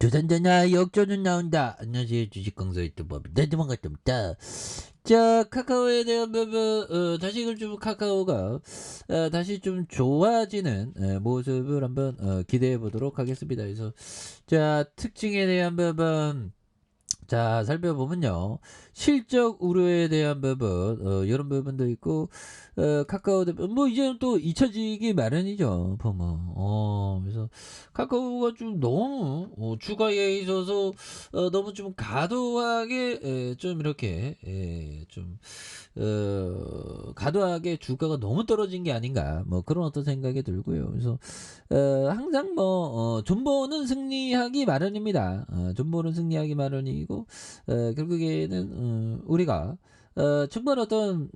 도전자나 역전은 나온다. 안녕하세요. 주식강사 유튜버입니다. 도망갔답니다. 자, 카카오에 대한 부분, 다시 이걸 좀 카카오가, 다시 좀 좋아지는 모습을 한번 기대해 보도록 하겠습니다. 그래서, 자, 특징에 대한 부분, 자, 살펴보면요. 실적 우려에 대한 부분, 이런 부분도 있고, 카카오, 뭐, 이제 또 잊혀지기 마련이죠, 보면. 그래서, 카카오가 좀 너무, 주가에 있어서, 너무 좀 과도하게, 좀 이렇게, 과도하게 주가가 너무 떨어진 게 아닌가, 뭐, 그런 어떤 생각이 들고요. 그래서, 항상 뭐, 존버는 승리하기 마련입니다. 존버는 승리하기 마련이고, 결국에는, 우리가, 정말 어떤,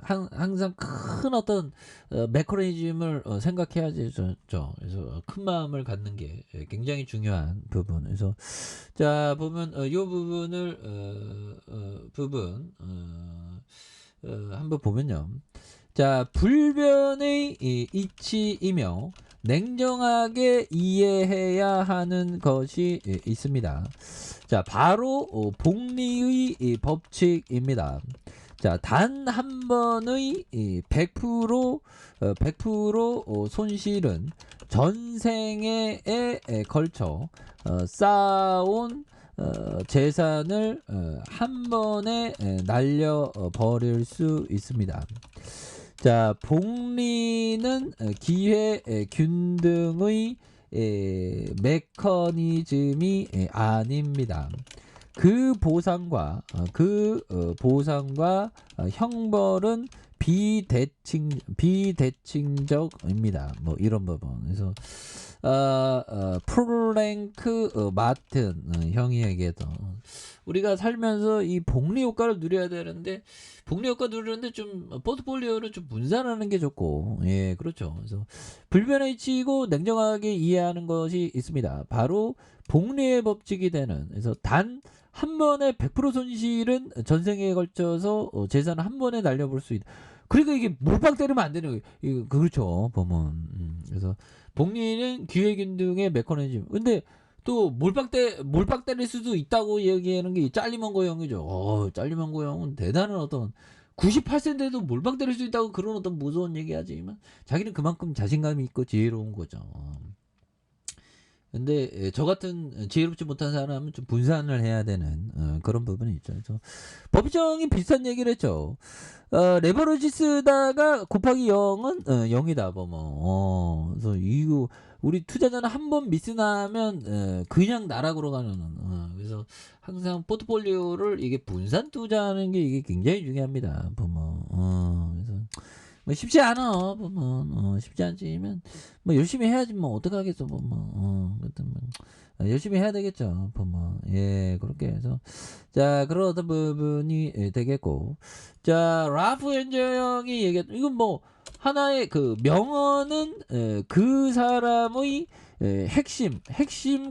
항상 큰 어떤, 메커니즘을 생각해야죠. 그래서 큰 마음을 갖는 게 굉장히 중요한 부분. 그래서, 자, 보면, 요 부분을, 한번 보면요. 자, 불변의 이치이며 냉정하게 이해해야 하는 것이 있습니다. 자, 바로 복리의 법칙입니다. 자, 단 한 번의 100% 손실은 전생에 걸쳐 쌓아온 재산을 한 번에 날려버릴 수 있습니다. 자, 복리는 기회 균등의 메커니즘이 아닙니다. 그 보상과 형벌은 비대칭적입니다. 뭐 이런 부분. 그래서 프랭크 마튼 형이에게도 우리가 살면서 이 복리 효과를 누려야 되는데 복리 효과 누리는데 좀 포트폴리오를 좀 분산하는 게 좋고, 예, 그렇죠. 그래서 불변의 이치이고 냉정하게 이해하는 것이 있습니다. 바로 복리의 법칙이 되는. 그래서 단 한 번에 100% 손실은 전생에 걸쳐서 재산을 한 번에 날려볼 수 있다. 그러니까 이게 몰빵 때리면 안 되는 거예요. 이거 그렇죠. 보면. 그래서 복리는 기회균등의 메커니즘. 근데 또 몰빵 때릴 수도 있다고 얘기하는 게 잘리먼고 형이죠. 잘리먼고 형은 대단한 어떤 98세인데도 몰빵 때릴 수 있다고 그런 어떤 무서운 얘기 하지만 자기는 그만큼 자신감이 있고 지혜로운 거죠. 근데 저 같은 지혜롭지 못한 사람은 좀 분산을 해야 되는 그런 부분이 있죠. 그래서 법정이 비슷한 얘기를 했죠. 레버리지 쓰다가 곱하기 0은 0이다. 뭐. 그래서 이거 우리 투자자는 한 번 미스나면 그냥 나락으로 가는. 그래서 항상 포트폴리오를 이게 분산 투자하는 게 이게 굉장히 중요합니다. 보면. 그래서 뭐 쉽지 않아. 보면 쉽지 않지만 뭐 열심히 해야지 뭐 어떡하겠어. 보면 열심히 해야 되겠죠. 보면 예, 그렇게 해서 자, 그런 어떤 부분이 되겠고, 자, 라프 엔저 형이 얘기했던 이건 뭐 하나의 그 명언은 그 사람의 핵심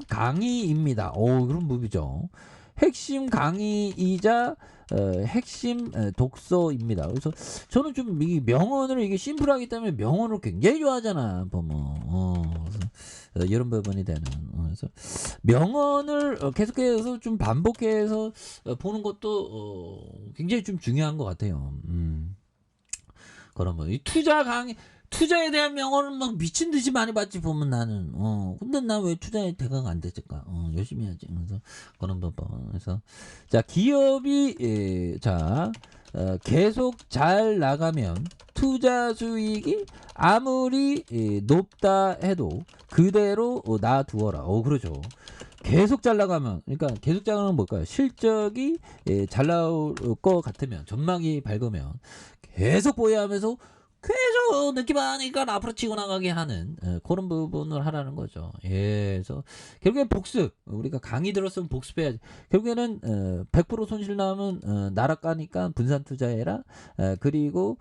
강의입니다. 그런 부분이죠. 핵심 강의이자 핵심 독서입니다. 그래서 저는 좀 이 명언을 이게 심플하기 때문에 명언을 굉장히 좋아하잖아. 보면 그래서 이런 부분이 되는. 그래서 명언을 계속해서 좀 반복해서 보는 것도 굉장히 좀 중요한 것 같아요. 그러면 이 투자에 대한 명언을 막 미친 듯이 많이 받지 보면 나는 근데 난 왜 투자에 대가가 안 됐을까? 열심히 해야지. 그래서 그런 부분. 그래서 자, 기업이 계속 잘 나가면 투자 수익이 아무리 높다 해도 그대로 놔두어라. 그렇죠. 계속 잘 나가면, 그러니까 계속 잘 나가는 건 뭘까요? 실적이 잘 나올 것 같으면, 전망이 밝으면 계속 보유하면서 계속 느낌 하니까 앞으로 치고 나가게 하는 그런 부분을 하라는 거죠. 예, 그래서 결국엔 복습, 우리가 강의 들었으면 복습해야지. 결국에는 100% 손실 나면 나락가니까 분산 투자해라. 그리고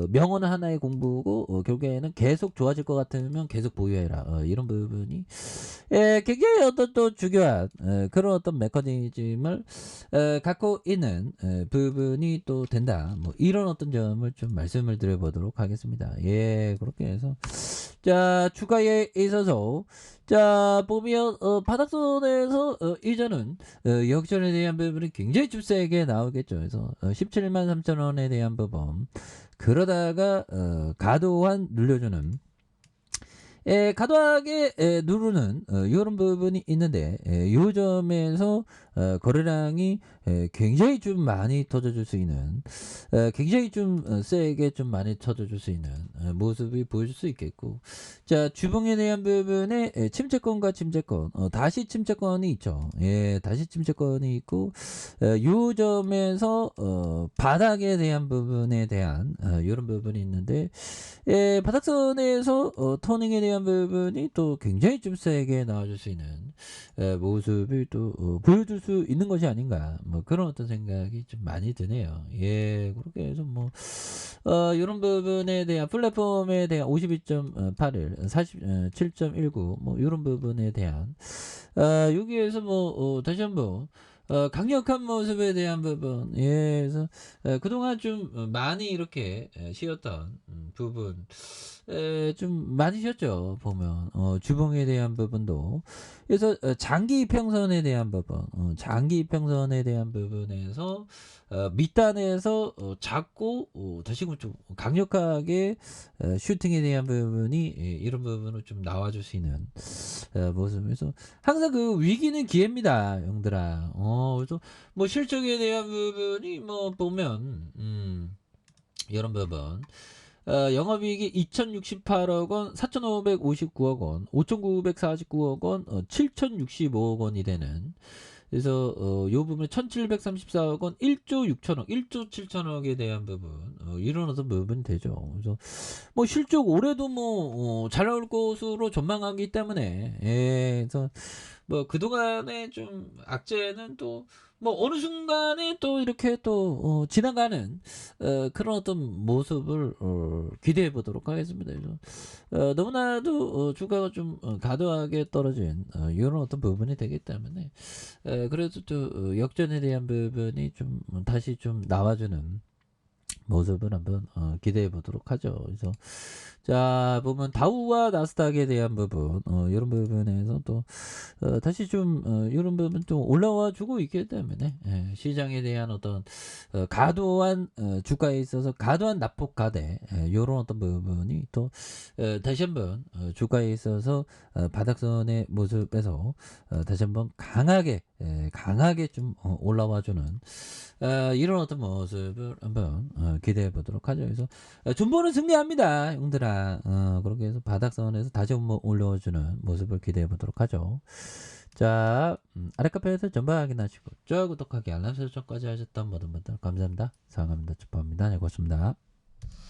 명언은 하나의 공부고 결국에는 계속 좋아질 것 같으면 계속 보유해라. 이런 부분이 굉장히 어떤 또 중요한 그런 어떤 메커니즘을 갖고 있는 부분이 또 된다. 뭐 이런 어떤 점을 좀 말씀을 드려보도록 보도록 하겠습니다. 예, 그렇게 해서 자, 주가에 있어서 자, 보면 바닥선에서 이전은 역전에 대한 부분이 굉장히 좀 세게 나오겠죠. 그래서 17만 3천 원에 대한 부분 그러다가 과도한 눌려주는 과도하게 누르는 이런 부분이 있는데 이 점에서 거래량이 굉장히 좀 많이 터져줄 수 있는 굉장히 좀 세게 좀 많이 터져줄 수 있는 모습이 보여줄 수 있겠고 자 주봉에 대한 부분에 침체권과 침체권 다시 침체권이 있죠. 예, 다시 침체권이 있고 이 점에서 바닥에 대한 부분에 대한 이런 부분이 있는데 예, 바닥선에서 터닝에 대한 부분이 또 굉장히 좀 세게 나와줄 수 있는 모습을 또 보여줄 수 있는 것이 아닌가 뭐 그런 어떤 생각이 좀 많이 드네요. 예, 그렇게 해서 뭐 이런 부분에 대한 플랫폼에 대한 52.81, 47.19 뭐 이런 부분에 대한 여기에서 뭐 다시 한번 강력한 모습에 대한 부분, 예, 그래서 그동안 좀 많이 이렇게 쉬었던 부분, 좀 많이 쉬었죠. 보면 주봉에 대한 부분도 그래서 장기 이평선에 대한 부분, 장기 이평선에 대한 부분에서 밑단에서 잡고 다시 좀 강력하게 슈팅에 대한 부분이 예, 이런 부분을 좀 나와줄 수 있는 모습에서 항상 그 위기는 기회입니다, 형들아. 그래서 뭐 실적에 대한 부분이 뭐 보면 이런 부분. 영업이익이 2,068억 원, 4,559억 원, 5,949억 원, 7,065억 원이 되는 그래서 요 부분에 1,734억 원, 1조 6천억, 1조 7천억에 대한 부분 이런 어떤 부분이 되죠. 그래서 뭐 실적 올해도 뭐 잘 나올 것으로 전망하기 때문에 예, 그래서 뭐 그동안에 좀 악재는 또 뭐 어느 순간에 또 이렇게 또 지나가는 그런 어떤 모습을 기대해 보도록 하겠습니다. 그래서 너무나도 주가가 좀 과도하게 떨어진 이런 어떤 부분이 되기 때문에 그래도 또 역전에 대한 부분이 좀 다시 좀 나와주는 모습을 한번 기대해 보도록 하죠. 그래서 자 보면 다우와 나스닥에 대한 부분 이런 부분에서 또 다시 좀 이런 부분 좀 올라와 주고 있기 때문에 예, 시장에 대한 어떤 과도한 주가에 있어서 과도한 낙폭 과대 이런 어떤 부분이 또 다시 한번 주가에 있어서 바닥선의 모습에서 다시 한번 강하게 강하게 좀 올라와 주는 이런 어떤 모습을 한번 기대해 보도록 하죠. 그래서 존버는 승리합니다, 형들아. 그렇게 해서 바닥선에서 다시 한번 올려주는 모습을 기대해 보도록 하죠. 자, 아래 카페에서 전부 확인하시고, 좋아요, 구독하기, 알람 설정까지 하셨던 모든 분들 감사합니다. 사랑합니다. 축복합니다. 네, 고맙습니다.